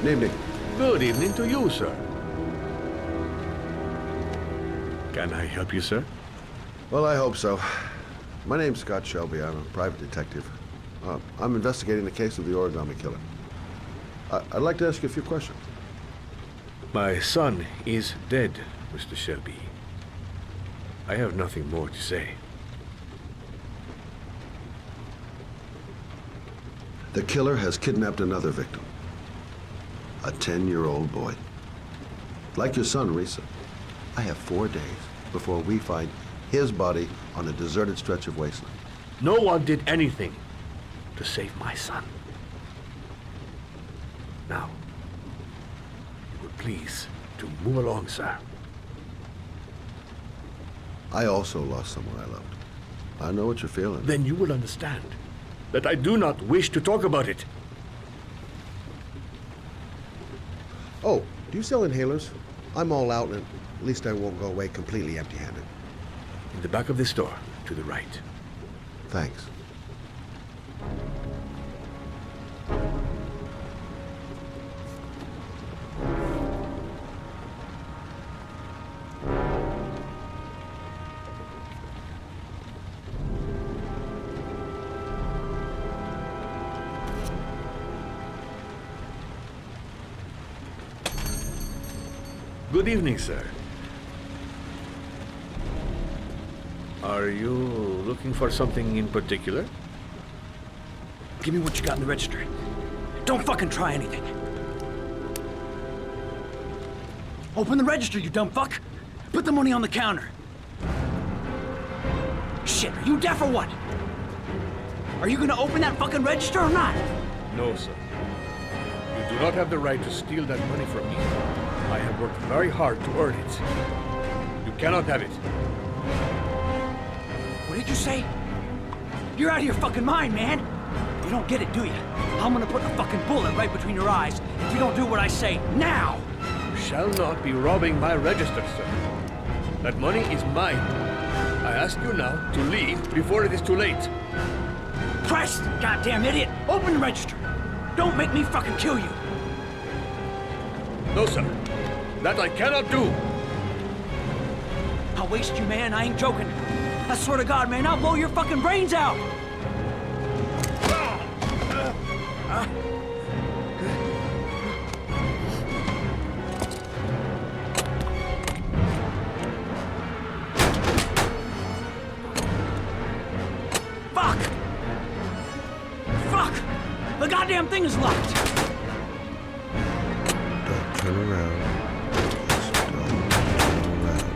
Evening. Good evening to you, sir. Can I help you, sir? Well, I hope so. My name's Scott Shelby. I'm a private detective. I'm investigating the case of the origami killer. I'd like to ask you a few questions. My son is dead, Mr. Shelby. I have nothing more to say. The killer has kidnapped another victim. A 10-year-old boy. Like your son, Risa, I have 4 days before we find his body on a deserted stretch of wasteland. No one did anything to save my son. Now, you would please to move along, sir. I also lost someone I loved. I know what you're feeling. Then you will understand that I do not wish to talk about it. Oh, do you sell inhalers? I'm all out, and at least I won't go away completely empty-handed. In the back of the store, to the right. Thanks. Good evening, sir. Are you looking for something in particular? Give me what you got in the register. Don't fucking try anything. Open the register, you dumb fuck. Put the money on the counter. Shit, are you deaf or what? Are you gonna open that fucking register or not? No, sir. You do not have the right to steal that money from me. I have worked very hard to earn it. You cannot have it. What did you say? You're out of your fucking mind, man. You don't get it, do you? I'm gonna put a fucking bullet right between your eyes if you don't do what I say now. You shall not be robbing my register, sir. That money is mine. I ask you now to leave before it is too late. Christ, goddamn idiot! Open the register. Don't make me fucking kill you. No, sir. That I cannot do. I'll waste you, man. I ain't joking. I swear to God, man, I'll blow your fucking brains out. Fuck! Fuck! The goddamn thing is locked. Don't turn around. Just don't turn around.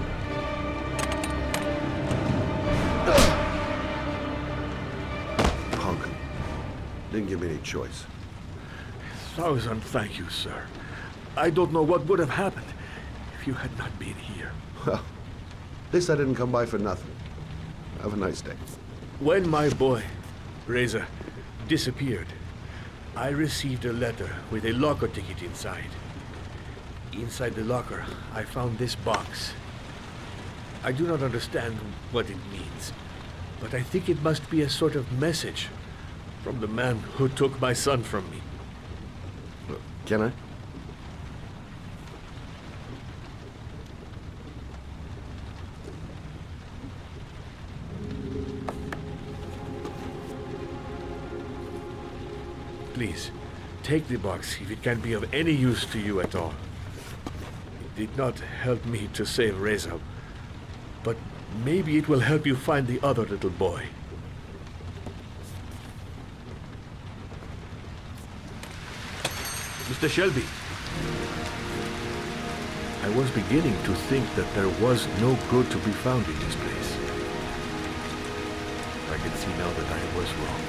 Punk. Didn't give me any choice. 1,000 thank you, sir. I don't know what would have happened if you had not been here. Well, at least I didn't come by for nothing. Have a nice day. When my boy, Reza, disappeared, I received a letter with a locker ticket inside. Inside the locker, I found this box. I do not understand what it means, but I think it must be a sort of message from the man who took my son from me. Can I? Please, take the box if it can be of any use to you at all. It did not help me to save Reza, but maybe it will help you find the other little boy. Mr. Shelby, I was beginning to think that there was no good to be found in this place. I can see now that I was wrong.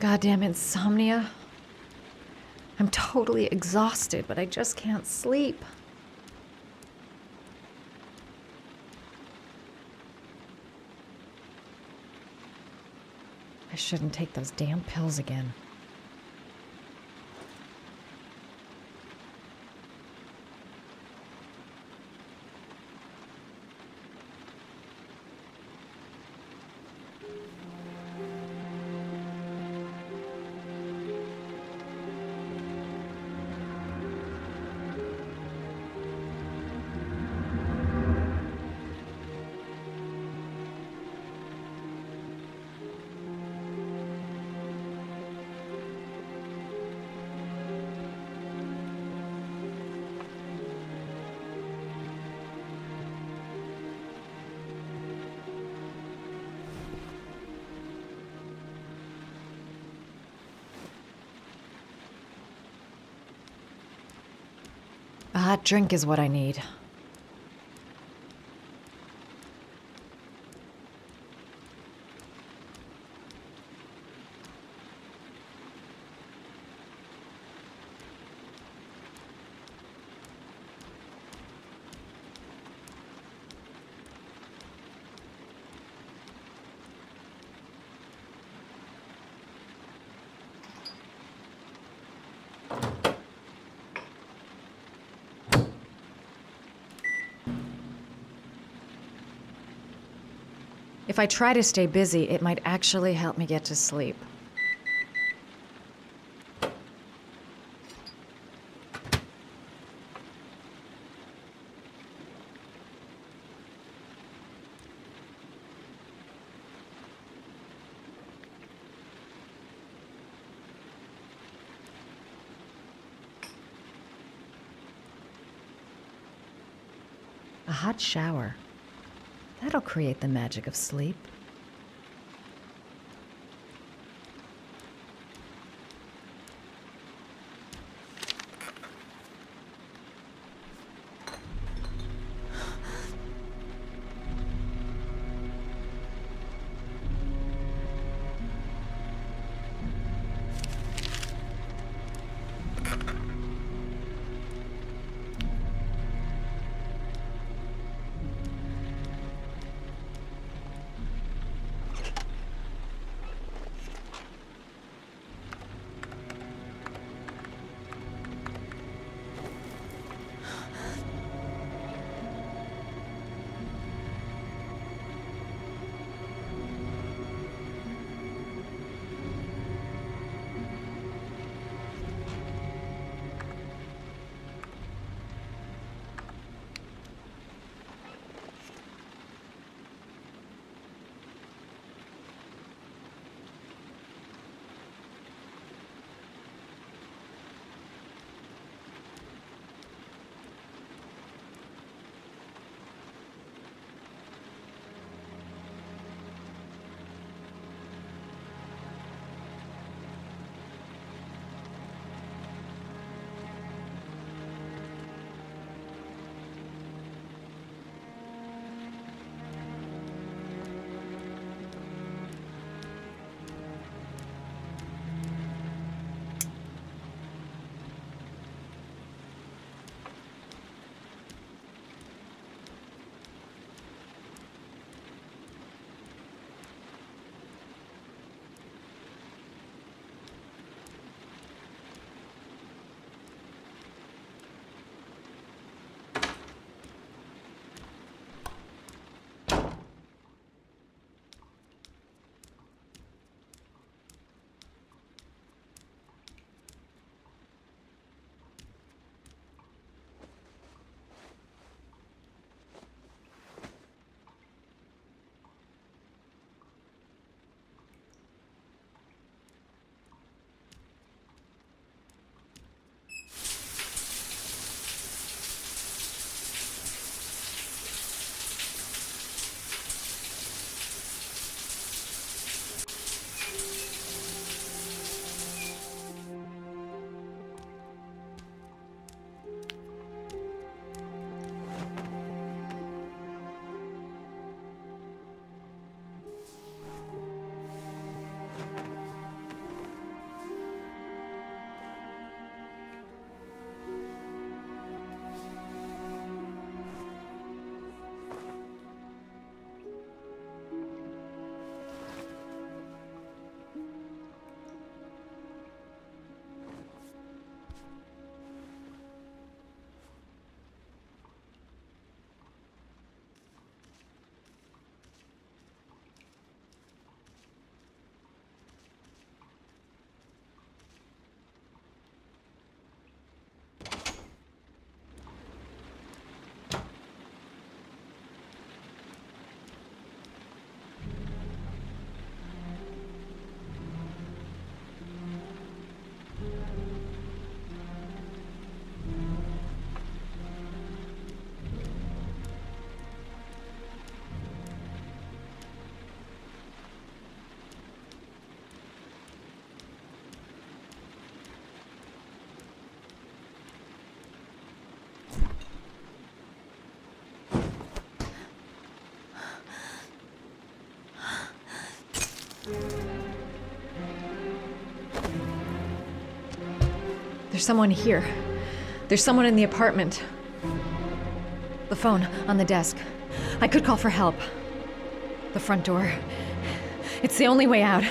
goddamn insomnia. I'm totally exhausted, but I just can't sleep. I shouldn't take those damn pills again. A hot drink is what I need. If I try to stay busy, it might actually help me get to sleep. A hot shower. That'll create the magic of sleep. There's someone here. There's someone in the apartment. The phone on the desk. I could call for help. The front door. It's the only way out.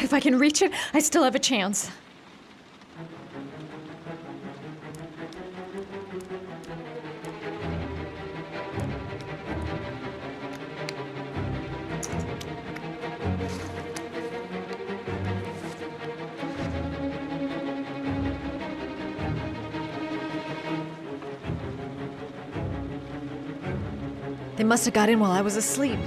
If I can reach it, I still have a chance. They must have got in while I was asleep.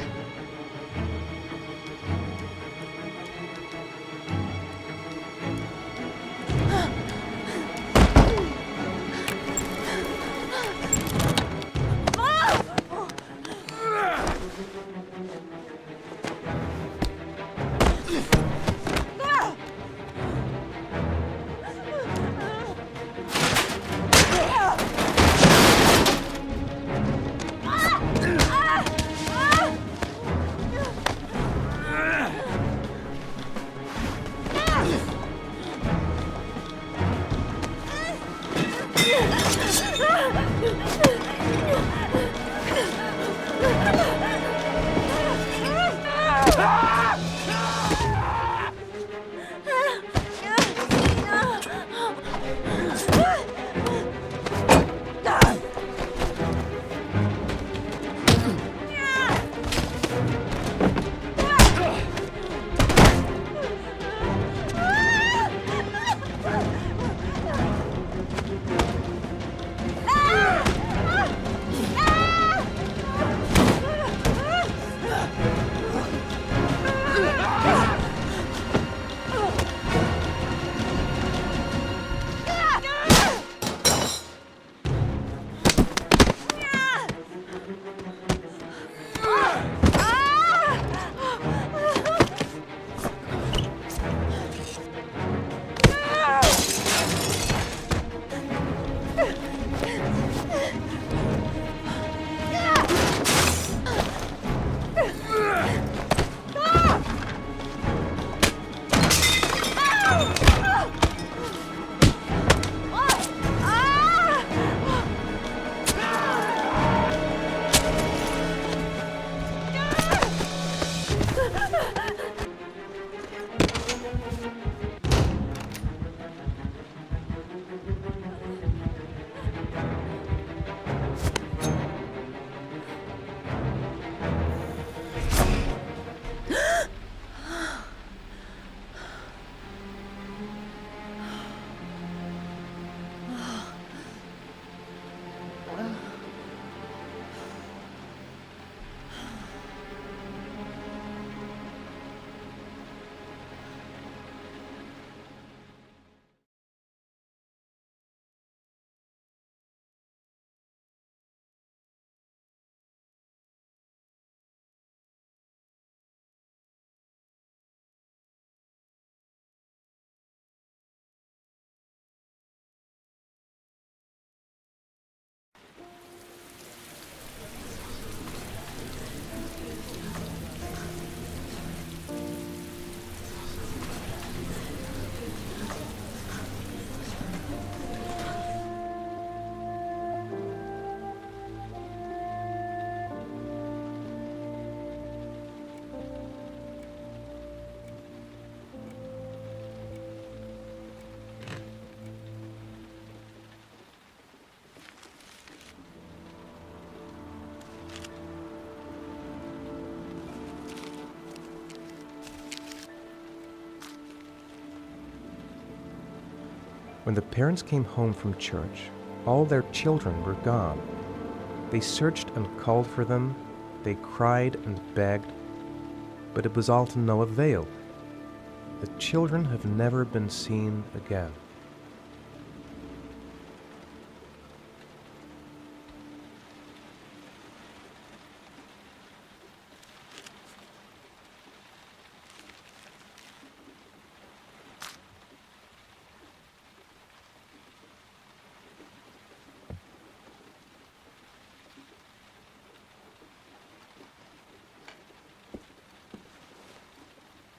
When the parents came home from church, all their children were gone. They searched and called for them, they cried and begged, but it was all to no avail. The children have never been seen again.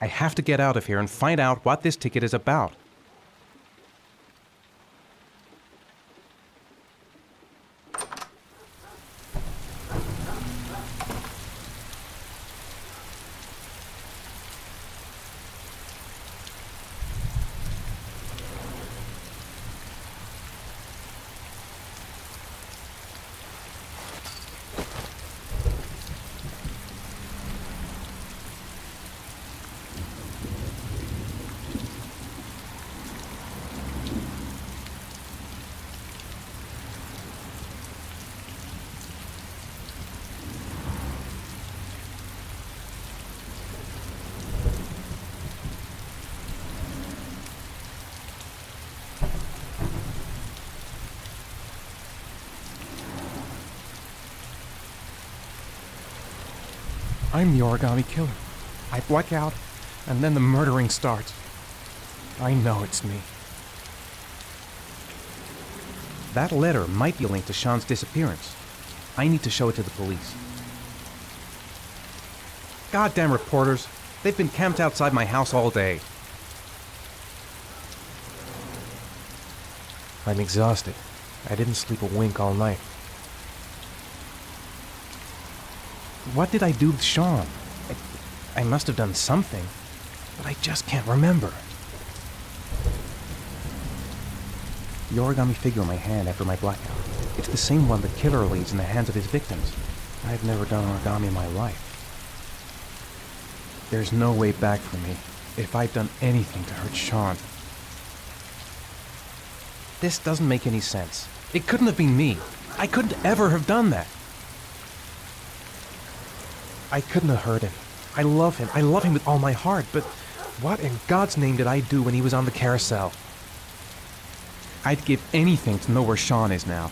I have to get out of here and find out what this ticket is about. I'm the origami killer. I black out, and then the murdering starts. I know it's me. That letter might be linked to Sean's disappearance. I need to show it to the police. Goddamn reporters. They've been camped outside my house all day. I'm exhausted. I didn't sleep a wink all night. What did I do with Sean? I must have done something, but I just can't remember. The origami figure in my hand after my blackout. It's the same one the killer leaves in the hands of his victims. I've never done origami in my life. There's no way back for me if I've done anything to hurt Sean. This doesn't make any sense. It couldn't have been me. I couldn't ever have done that. I couldn't have hurt him. I love him. I love him with all my heart, but what in God's name did I do when he was on the carousel? I'd give anything to know where Sean is now.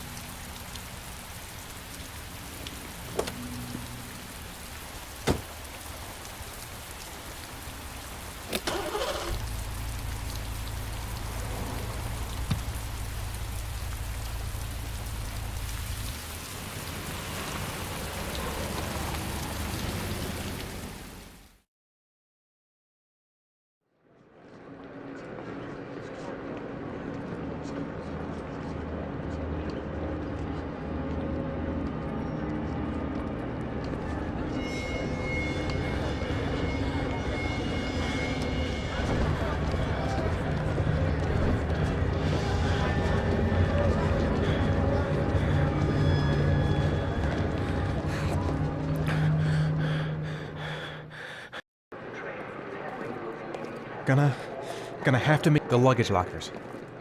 Gonna have to make the luggage lockers.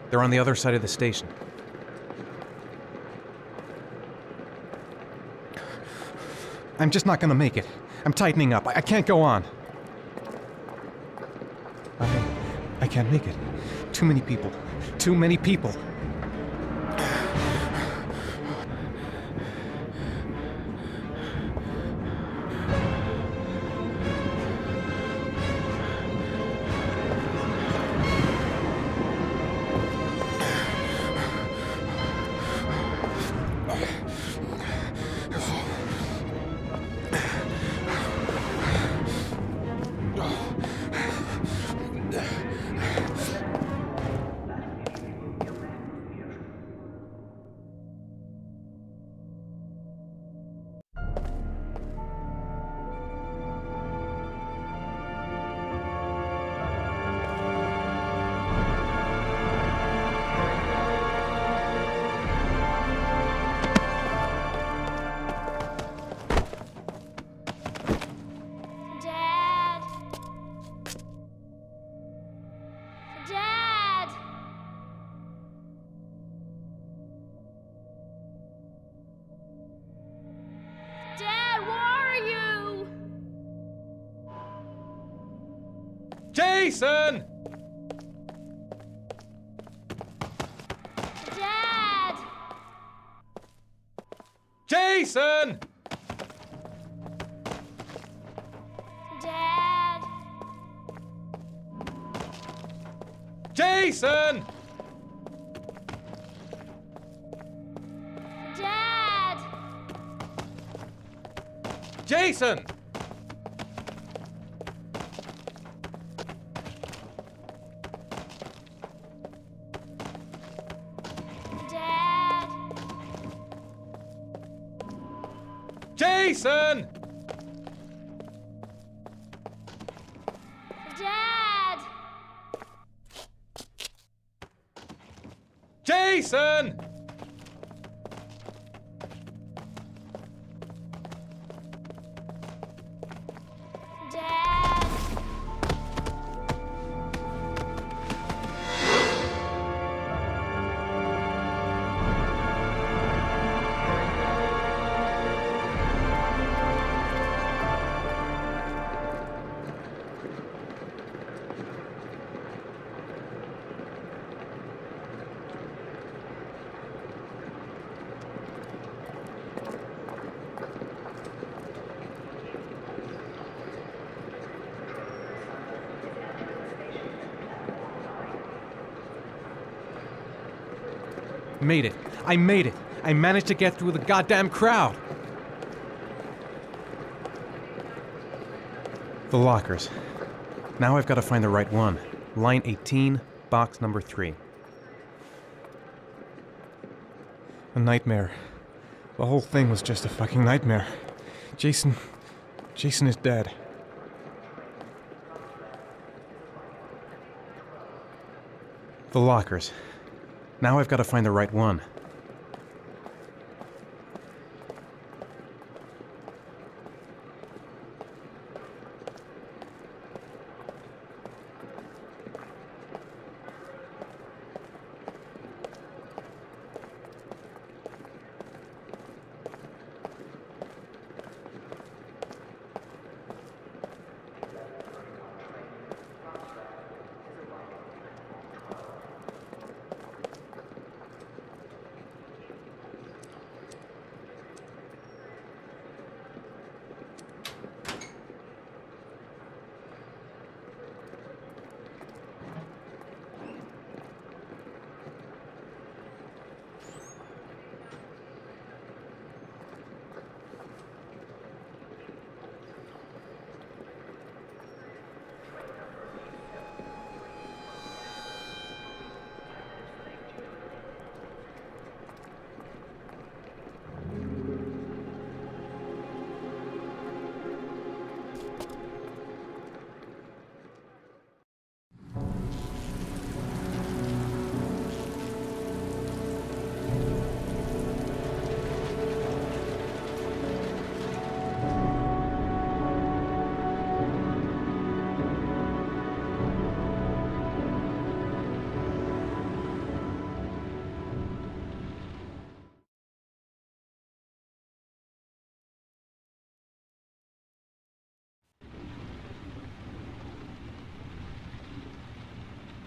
They're on the other side of the station. I'm just not gonna make it. I'm tightening up. I can't go on. I can't make it. Too many people. Too many people. Jason! Dad! Jason! Dad! Jason! Dad! Jason! Dad! Jason! Dad! Jason! Dad! Made it. I made it. I managed to get through the goddamn crowd. The lockers. Now I've got to find the right one. Line 18, box number 3. A nightmare. The whole thing was just a fucking nightmare. Jason is dead. The lockers. Now I've got to find the right one.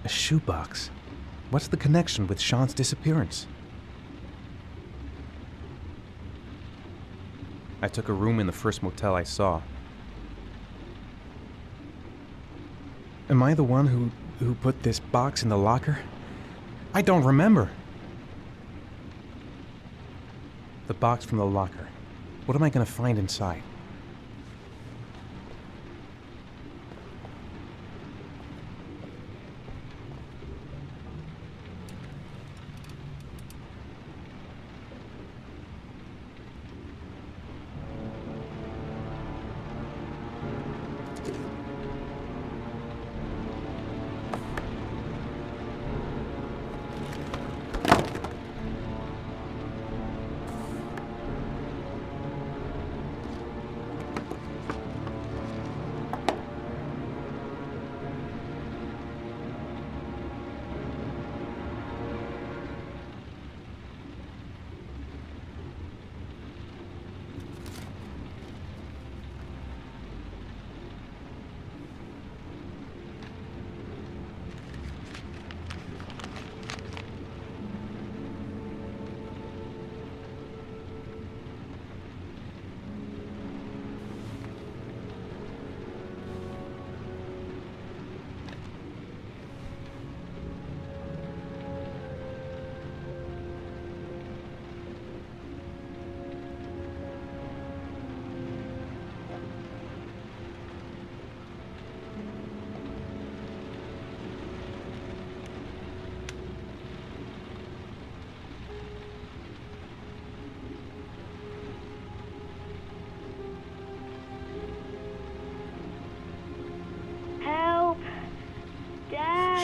A shoebox? What's the connection with Sean's disappearance? I took a room in the first motel I saw. Am I the one who put this box in the locker? I don't remember. The box from the locker. What am I going to find inside?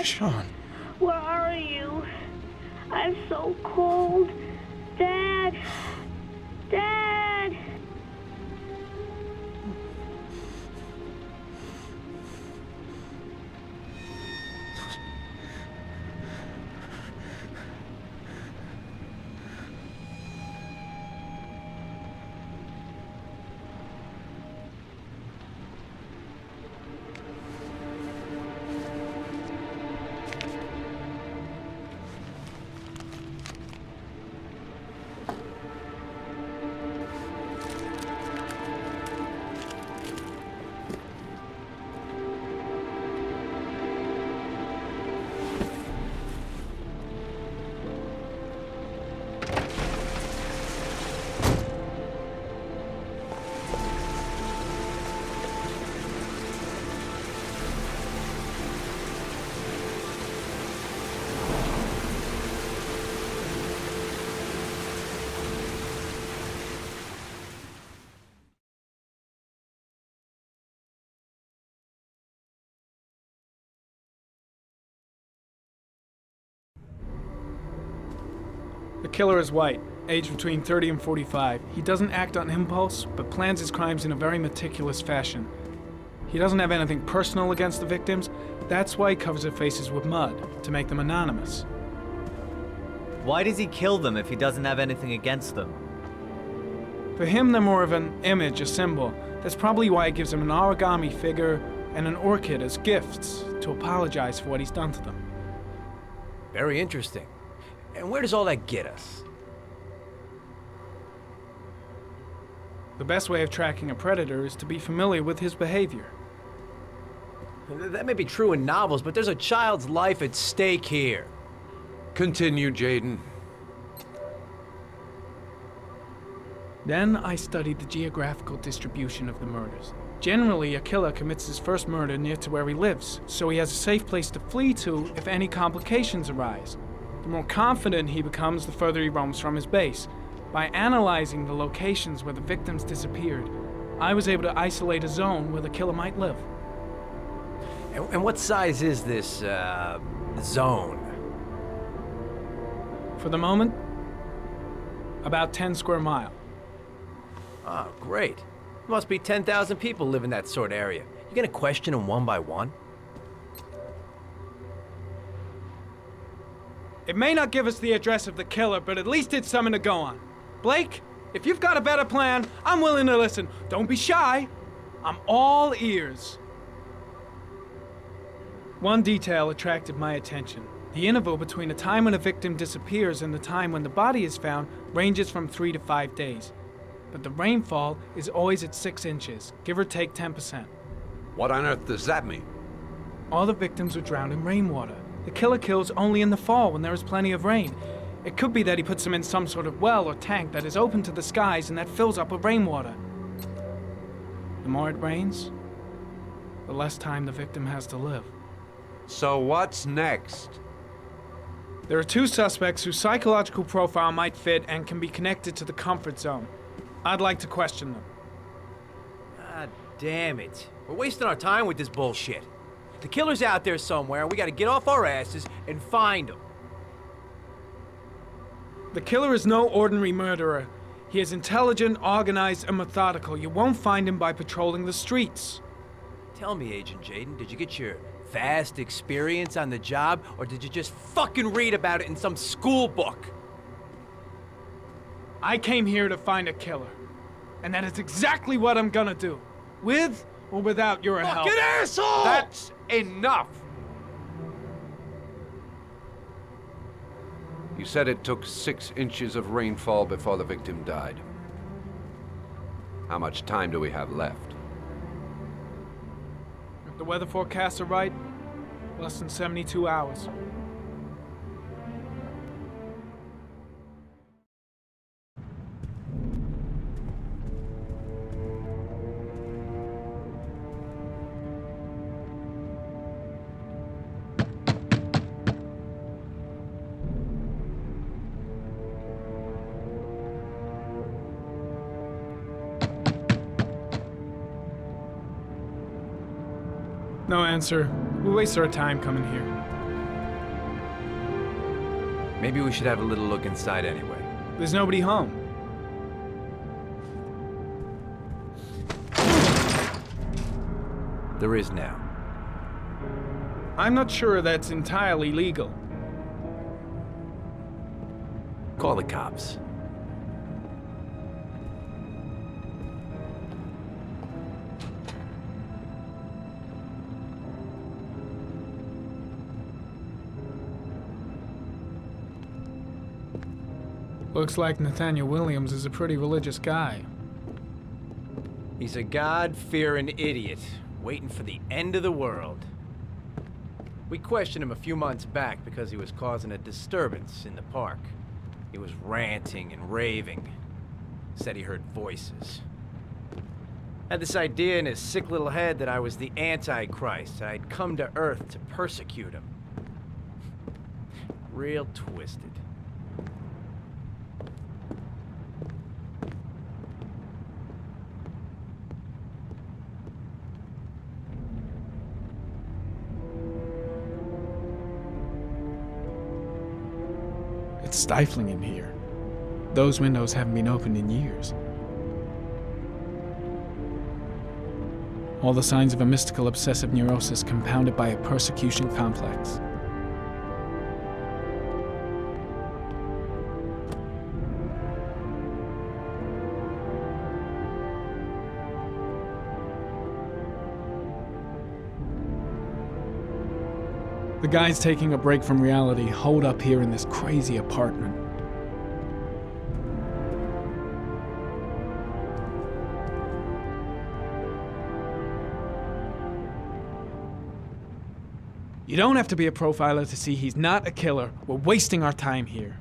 Sean. Where are you? I'm so cold. Dad! Dad! The killer is white, aged between 30 and 45. He doesn't act on impulse, but plans his crimes in a very meticulous fashion. He doesn't have anything personal against the victims. That's why he covers their faces with mud, to make them anonymous. Why does he kill them if he doesn't have anything against them? For him, they're more of an image, a symbol. That's probably why he gives them an origami figure and an orchid as gifts to apologize for what he's done to them. Very interesting. And where does all that get us? The best way of tracking a predator is to be familiar with his behavior. That may be true in novels, but there's a child's life at stake here. Continue, Jaden. Then I studied the geographical distribution of the murders. Generally, a killer commits his first murder near to where he lives, so he has a safe place to flee to if any complications arise. The more confident he becomes, the further he roams from his base. By analyzing the locations where the victims disappeared, I was able to isolate a zone where the killer might live. And what size is this, zone? For the moment, about 10 square miles. Oh, great. Must be 10,000 people live in that sort of area. You gonna question them one by one? It may not give us the address of the killer, but at least it's something to go on. Blake, if you've got a better plan, I'm willing to listen. Don't be shy. I'm all ears. One detail attracted my attention. The interval between the time when a victim disappears and the time when the body is found ranges from 3 to 5 days. But the rainfall is always at 6 inches, give or take 10%. What on earth does that mean? All the victims were drowned in rainwater. The killer kills only in the fall when there is plenty of rain. It could be that he puts them in some sort of well or tank that is open to the skies and that fills up with rainwater. The more it rains, the less time the victim has to live. So what's next? There are 2 suspects whose psychological profile might fit and can be connected to the comfort zone. I'd like to question them. God damn it. We're wasting our time with this bullshit. The killer's out there somewhere, we gotta get off our asses and find him. The killer is no ordinary murderer. He is intelligent, organized, and methodical. You won't find him by patrolling the streets. Tell me, Agent Jaden, did you get your vast experience on the job, or did you just fucking read about it in some school book? I came here to find a killer. And that is exactly what I'm gonna do. With or without your help. Fucking asshole! That's enough! You said it took 6 inches of rainfall before the victim died. How much time do we have left? If the weather forecasts are right, less than 72 hours. No answer. We wasted our time coming here. Maybe we should have a little look inside anyway. There's nobody home. There is now. I'm not sure that's entirely legal. Call the cops. Looks like Nathaniel Williams is a pretty religious guy. He's a God-fearing idiot, waiting for the end of the world. We questioned him a few months back because he was causing a disturbance in the park. He was ranting and raving. Said he heard voices. Had this idea in his sick little head that I was the Antichrist, and I'd come to Earth to persecute him. Real twisted. It's stifling in here. Those windows haven't been opened in years. All the signs of a mystical obsessive neurosis compounded by a persecution complex. The guys taking a break from reality holed up here in this crazy apartment. You don't have to be a profiler to see he's not a killer. We're wasting our time here.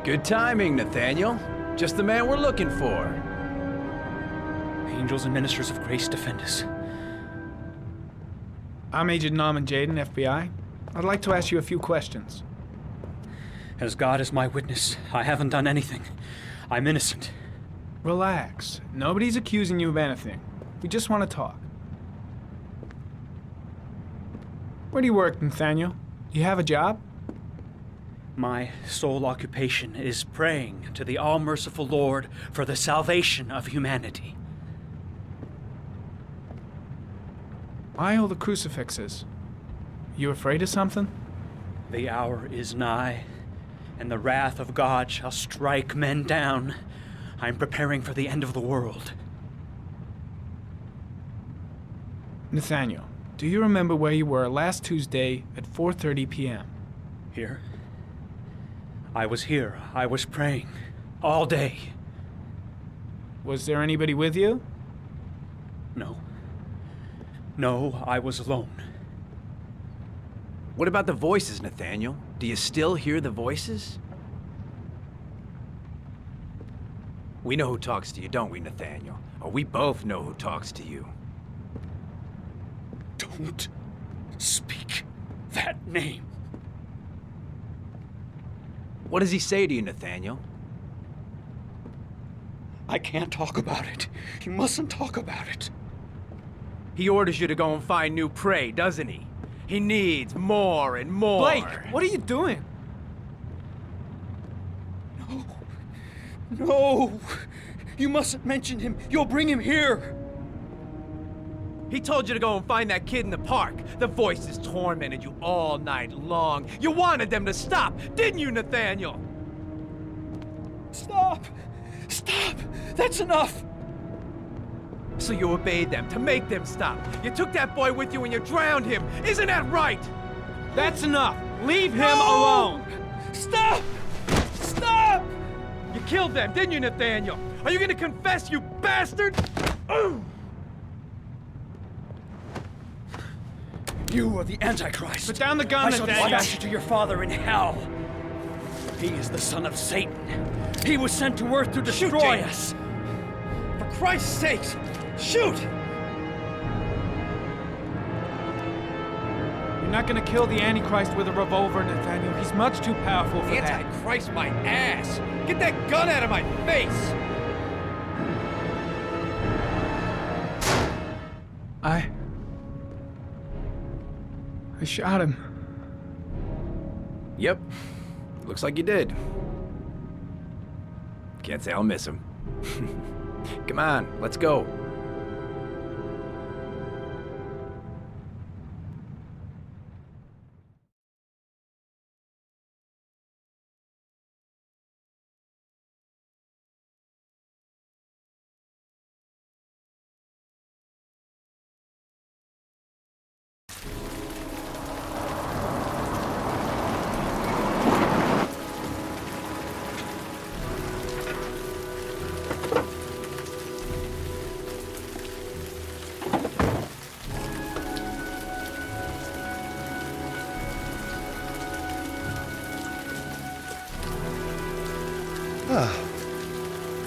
Good timing, Nathaniel. Just the man we're looking for. Angels and ministers of grace defend us. I'm Agent Norman Jaden, FBI. I'd like to ask you a few questions. As God is my witness, I haven't done anything. I'm innocent. Relax. Nobody's accusing you of anything. We just want to talk. Where do you work, Nathaniel? Do you have a job? My sole occupation is praying to the all-merciful Lord for the salvation of humanity. Why all the crucifixes? You afraid of something? The hour is nigh, and the wrath of God shall strike men down. I'm preparing for the end of the world. Nathaniel, do you remember where you were last Tuesday at 4:30 p.m.? Here? I was here. I was praying. All day. Was there anybody with you? No. No, I was alone. What about the voices, Nathaniel? Do you still hear the voices? We know who talks to you, don't we, Nathaniel? Or we both know who talks to you. Don't speak that name. What does he say to you, Nathaniel? I can't talk about it. You mustn't talk about it. He orders you to go and find new prey, doesn't he? He needs more and more. Blake, what are you doing? No! You mustn't mention him. You'll bring him here. He told you to go and find that kid in the park. The voices tormented you all night long. You wanted them to stop, didn't you, Nathaniel? Stop! Stop! That's enough! So you obeyed them to make them stop. You took that boy with you and you drowned him. Isn't that right? That's enough. Leave him No! alone. Stop! Stop! You killed them, didn't you, Nathaniel? Are you gonna confess, you bastard? You are the Antichrist. Put down the gun, I shall Nathaniel. dispatch you to your father in hell. He is the son of Satan. He was sent to Earth to destroy us. For Christ's sake, shoot! You're not gonna kill the Antichrist with a revolver, Nathaniel. He's much too powerful for that. Antichrist, my ass! Get that gun out of my face! I shot him. Yep. Looks like you did. Can't say I'll miss him. Come on, let's go.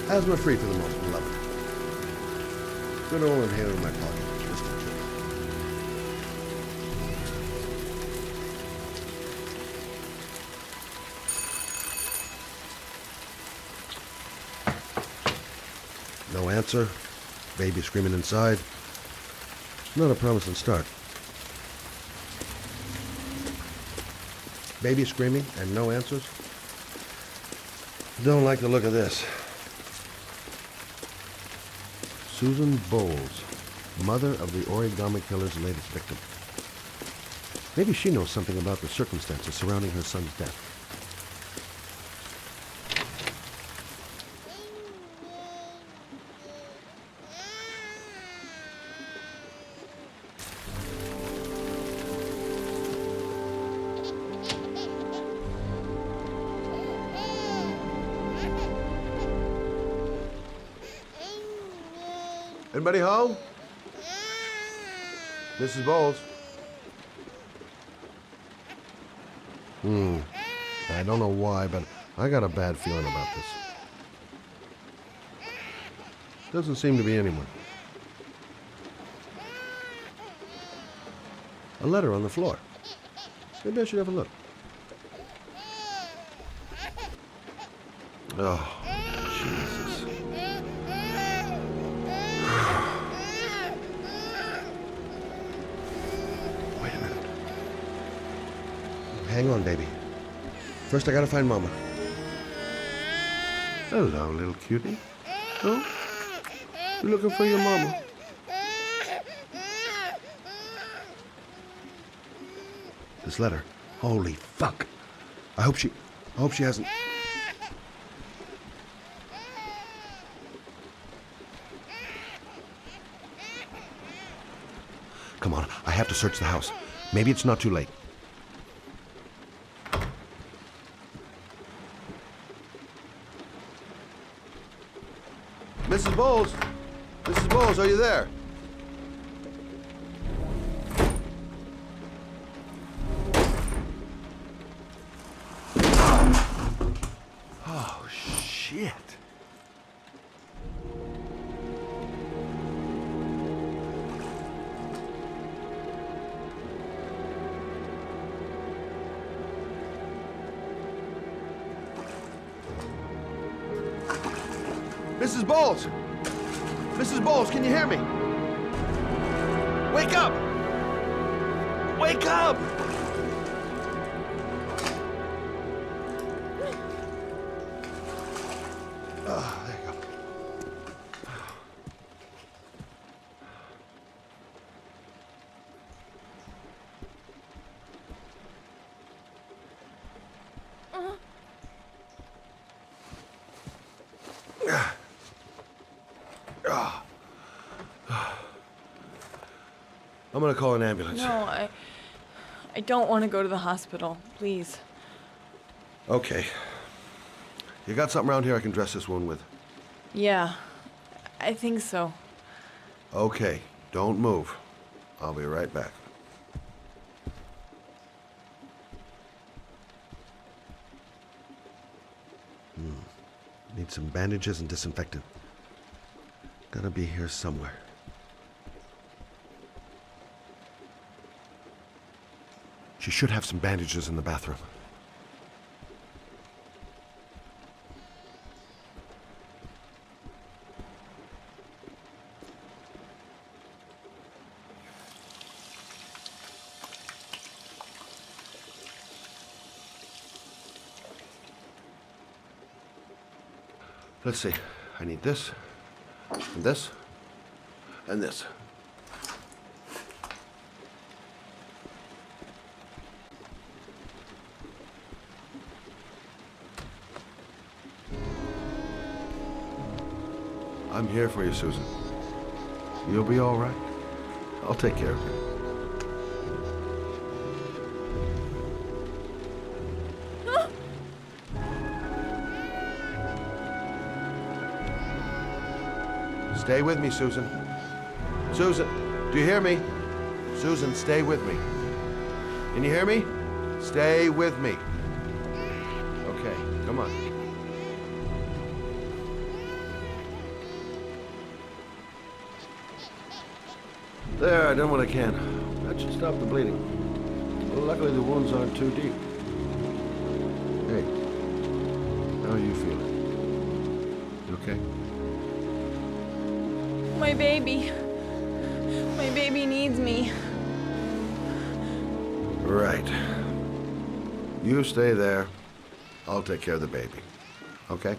Asthma free for the moment, beloved. Good old inhaler in my pocket, just in case. No answer. Baby screaming inside. Not a promising start. Baby screaming and no answers? Don't like the look of this. Susan Bowles, mother of the origami killer's latest victim. Maybe she knows something about the circumstances surrounding her son's death. Anybody home? Mrs. Bowles? I don't know why, but I got a bad feeling about this. Doesn't seem to be anyone. A letter on the floor. Maybe I should have a look. Oh, Jesus. Wait a minute. Hang on, baby. First, I gotta find Mama. Hello, little cutie. Oh? You're looking for your Mama. This letter. Holy fuck. I hope she hasn't... Come on, I have to search the house. Maybe it's not too late. Mrs. Bowles? Mrs. Bowles, are you there? Oh, shit. Mrs. Bowles! Mrs. Bowles, can you hear me? Wake up! Wake up! There you go. I'm gonna call an ambulance. No, I don't want to go to the hospital. Please. Okay. You got something around here I can dress this wound with? Yeah, I think so. Okay, don't move. I'll be right back. Need some bandages and disinfectant. Gotta be here somewhere. She should have some bandages in the bathroom. Let's see. I need this, and this, and this. I'm here for you, Susan. You'll be all right. I'll take care of you. Stay with me, Susan. Susan, do you hear me? Susan, stay with me. Can you hear me? Stay with me. Okay, come on. There, I done what I can. That should stop the bleeding. Well, luckily the wounds aren't too deep. Hey, how are you feeling? You okay? My baby. My baby needs me. Right. You stay there. I'll take care of the baby. Okay?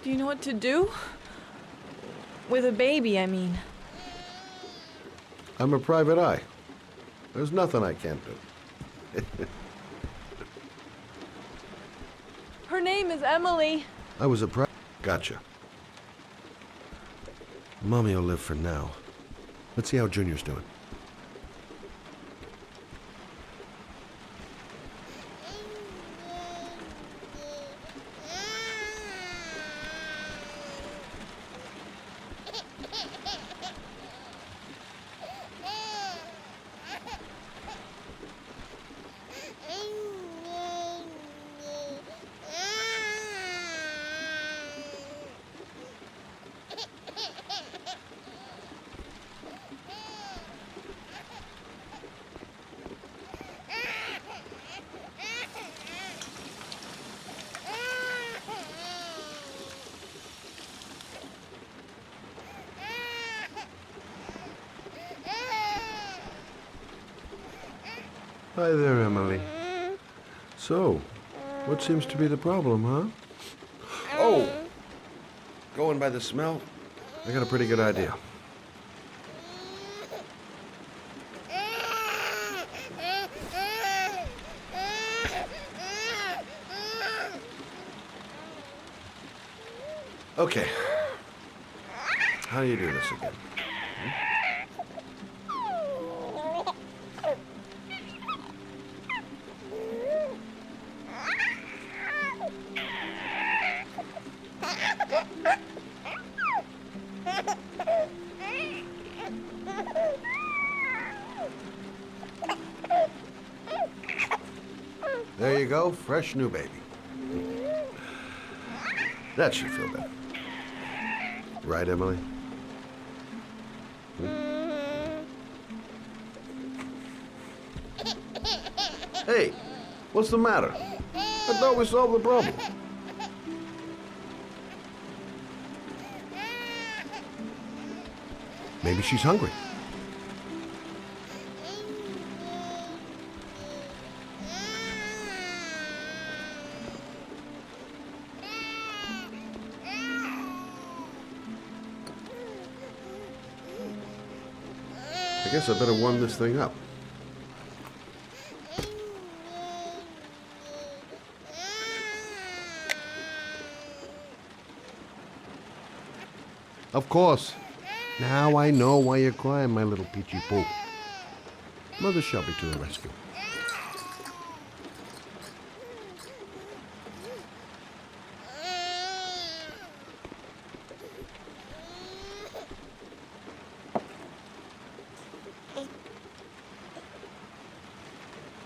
Do you know what to do? With a baby, I mean. I'm a private eye. There's nothing I can't do. Her name is Emily. I was a Gotcha. Mommy will live for now. Let's see how Junior's doing. Hi there, Emily. So, what seems to be the problem, huh? Oh! Going by the smell, I got a pretty good idea. Okay. How do you do this again? There you go, fresh new baby. That should feel better. Right, Emily? Hey, what's the matter? thought we solved the problem. Maybe she's hungry. I guess I better warm this thing up. Of course. Now I know why you're crying, my little peachy poo. Mother shall be to the rescue.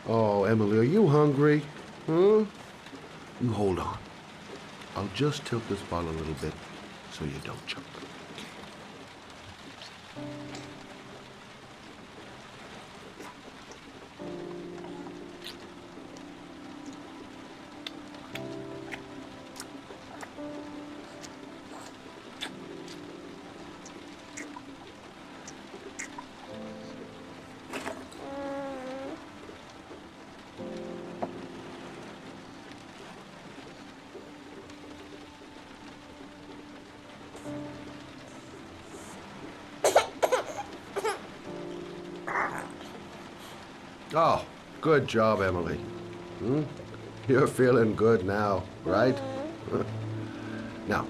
Oh, Emily, are you hungry? Huh? You hold on. I'll just tilt this bottle a little bit so you don't choke. Oh, good job, Emily. You're feeling good now, right? Now,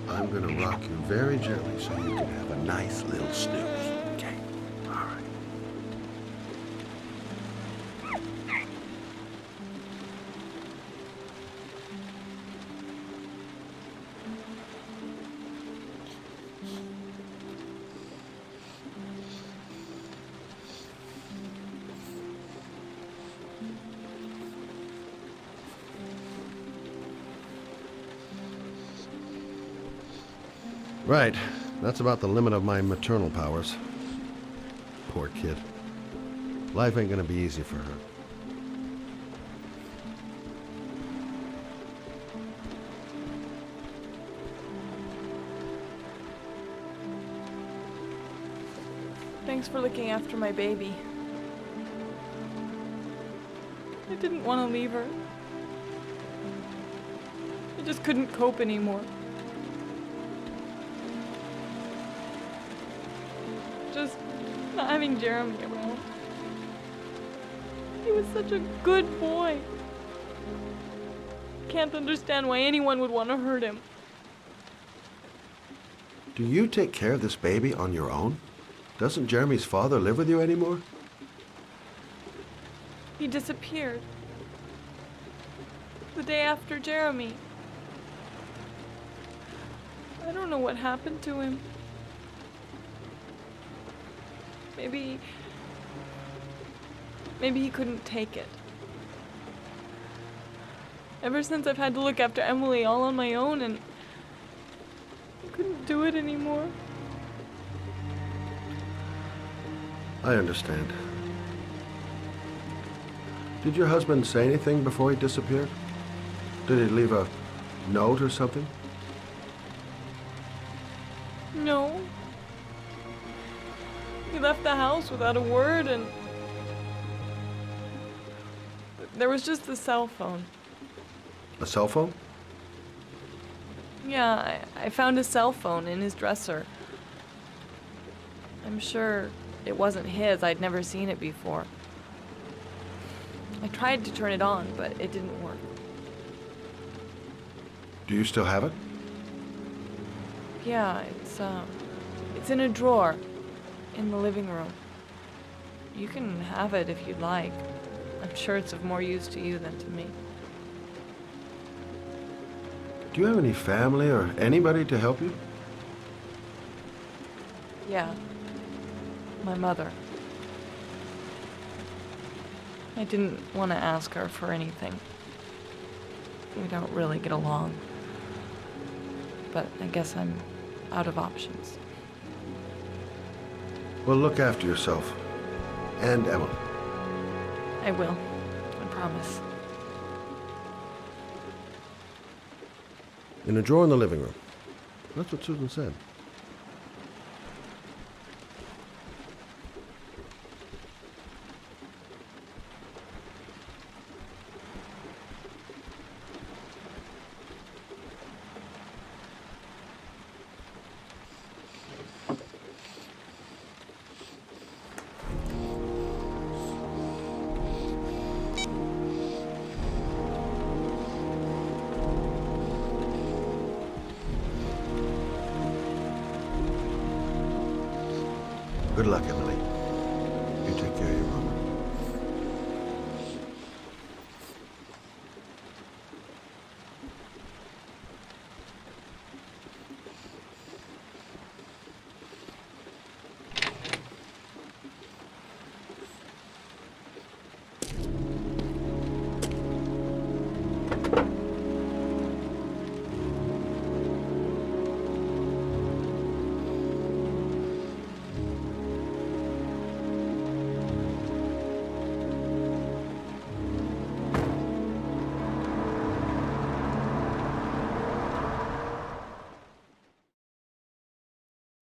I'm gonna rock you very gently so you can have a nice little snooze. Okay, all right. Right. That's about the limit of my maternal powers. Poor kid. Life ain't gonna be easy for her. Thanks for looking after my baby. I didn't want to leave her. I just couldn't cope anymore. Just not having Jeremy around. He was such a good boy. Can't understand why anyone would want to hurt him. Do you take care of this baby on your own? Doesn't Jeremy's father live with you anymore? He disappeared. The day after Jeremy. I don't know what happened to him. Maybe he couldn't take it. Ever since I've had to look after Emily all on my own, and I couldn't do it anymore. I understand. Did your husband say anything before he disappeared? Did he leave a note or something? No. He left the house without a word, and there was just the cell phone. A cell phone? Yeah, I found a cell phone in his dresser. I'm sure it wasn't his. I'd never seen it before. I tried to turn it on, but it didn't work. Do you still have it? Yeah, it's in a drawer in the living room. You can have it if you'd like. I'm sure it's of more use to you than to me. Do you have any family or anybody to help you? Yeah. My mother. I didn't want to ask her for anything. We don't really get along. But I guess I'm out of options. Well, look after yourself. And Emily. I will. I promise. In a drawer in the living room. That's what Susan said. Good luck, Emily. You take care of your